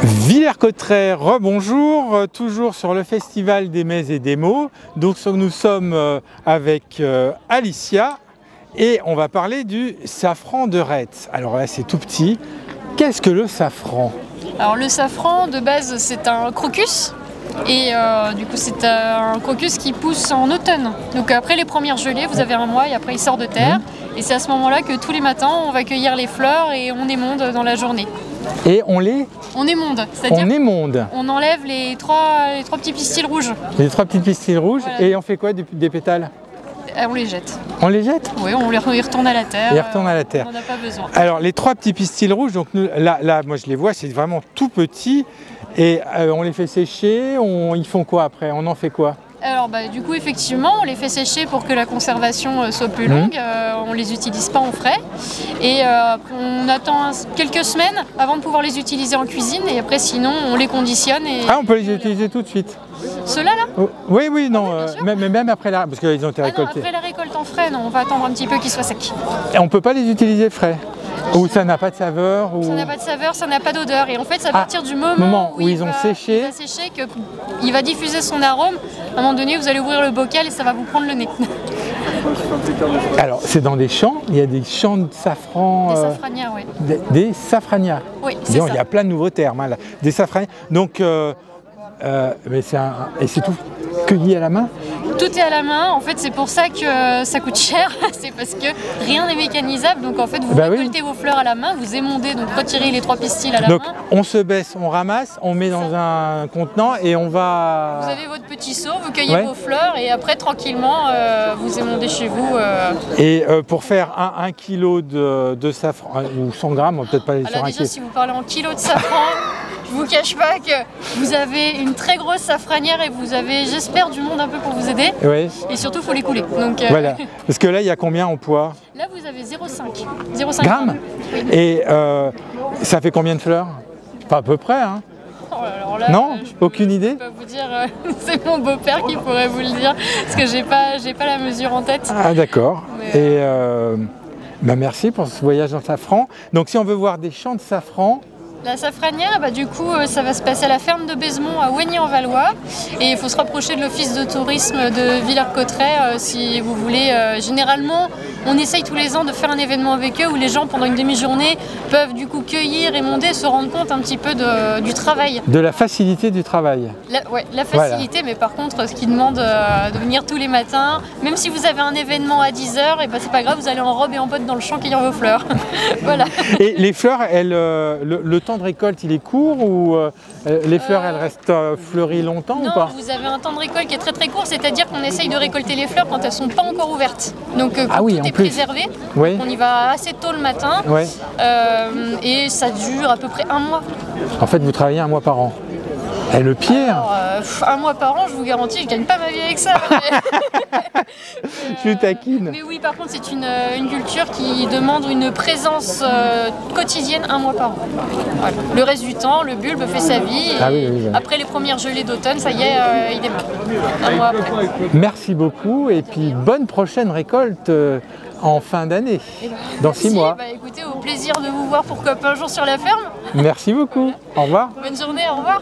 Villers-Cotterêts, rebonjour, toujours sur le festival des mets et des mots. Donc nous sommes avec Alicia et on va parler du safran de Retz. Alors là c'est tout petit. Qu'est-ce que le safran? Alors le safran de base c'est un crocus et du coup c'est un crocus qui pousse en automne. Donc après les premières gelées vous avez un mois et après il sort de terre. Et c'est à ce moment-là que tous les matins on va cueillir les fleurs et on émonde dans la journée. Et on émonde, c'est-à-dire on enlève les trois petits pistils rouges. Les trois petits pistils rouges, voilà. Et on fait quoi des pétales? On les jette. On les jette? Oui, on les retourne à la terre. Ils retournent à la terre. On n'en a pas besoin. Alors les trois petits pistils rouges, donc nous, là moi je les vois, c'est vraiment tout petit. Et on les fait sécher, ils font quoi après? On en fait quoi? Alors du coup effectivement on les fait sécher pour que la conservation soit plus longue, on les utilise pas en frais et on attend quelques semaines avant de pouvoir les utiliser en cuisine et après sinon on les conditionne. On peut les utiliser tout de suite? Ceux-là là? Oui, non, même après la... parce qu'ils ont été récoltés. Après la récolte en frais, non, on va attendre un petit peu qu'ils soient secs. Et on peut pas les utiliser frais? Ou ça n'a pas de saveur ou... Ça n'a pas de saveur, ça n'a pas d'odeur. Et en fait, c'est à partir du moment où il va sécher qu'il va diffuser son arôme. À un moment donné, vous allez ouvrir le bocal et ça va vous prendre le nez. Alors, c'est dans des champs, il y a des champs de safran... Des safranières, oui. Des safranières. Oui, c'est ça. Il y a plein de nouveaux termes, hein, là. Des safranières. Donc, mais c'est tout cueilli à la main? Tout est à la main, en fait c'est pour ça que ça coûte cher, c'est parce que rien n'est mécanisable, donc en fait vous récoltez vos fleurs à la main, vous émondez, donc retirez les trois pistils à la main. Donc on se baisse, on ramasse, on met dans un contenant et on va... Vous avez votre petit seau, vous cueillez vos fleurs et après tranquillement vous émondez chez vous. Et pour faire 1 kg de safran, ou 100 grammes, on va peut-être pas aller sur un déjà kilo. Si vous parlez en kilos de safran, je vous cache pas que vous avez une très grosse safranière et vous avez, j'espère, du monde un peu pour vous aider. Oui. Et surtout, il faut les couler. Donc, voilà. Parce que là, il y a combien en poids? Là, vous avez 0,5 grammes. Oui. Et ça fait combien de fleurs? Pas à peu près, hein? Alors là, non, aucune idée? Je peux pas vous dire, c'est mon beau-père qui pourrait vous le dire, parce que j'ai pas la mesure en tête. Ah d'accord. Et merci pour ce voyage en safran. Donc si on veut voir des champs de safran, la safranière, du coup, ça va se passer à la ferme de Bézemont à Oigny-en-Valois. Et il faut se rapprocher de l'office de tourisme de Villers-Cotterêts si vous voulez. Généralement, on essaye tous les ans de faire un événement avec eux où les gens, pendant une demi-journée, peuvent du coup cueillir, émonder, se rendre compte un petit peu du travail. De la facilité du travail. La facilité, mais par contre, ce qui demande de venir tous les matins, même si vous avez un événement à 10 h, et c'est pas grave, vous allez en robe et en botte dans le champ cueillir vos fleurs. Voilà. Et les fleurs, le temps de récolte il est court ou les fleurs elles restent fleuries longtemps ou pas? Non, vous avez un temps de récolte qui est très très court, c'est-à-dire qu'on essaye de récolter les fleurs quand elles ne sont pas encore ouvertes. Donc tout est préservé, on y va assez tôt le matin et ça dure à peu près 1 mois. En fait vous travaillez 1 mois par an? Et le pire? Alors, 1 mois par an, je vous garantis, je gagne pas ma vie avec ça. Je taquine. Mais oui, par contre, c'est une culture qui demande une présence quotidienne 1 mois par an. Voilà. Le reste du temps, le bulbe fait sa vie. Et après les premières gelées d'automne, ça y est, il démarre. 1 mois après. Merci beaucoup et puis bonne prochaine récolte en fin d'année, dans 6 mois. Écoutez, au plaisir de vous voir pourquoi pas un jour sur la ferme. Merci beaucoup. Au revoir. Bonne journée, au revoir.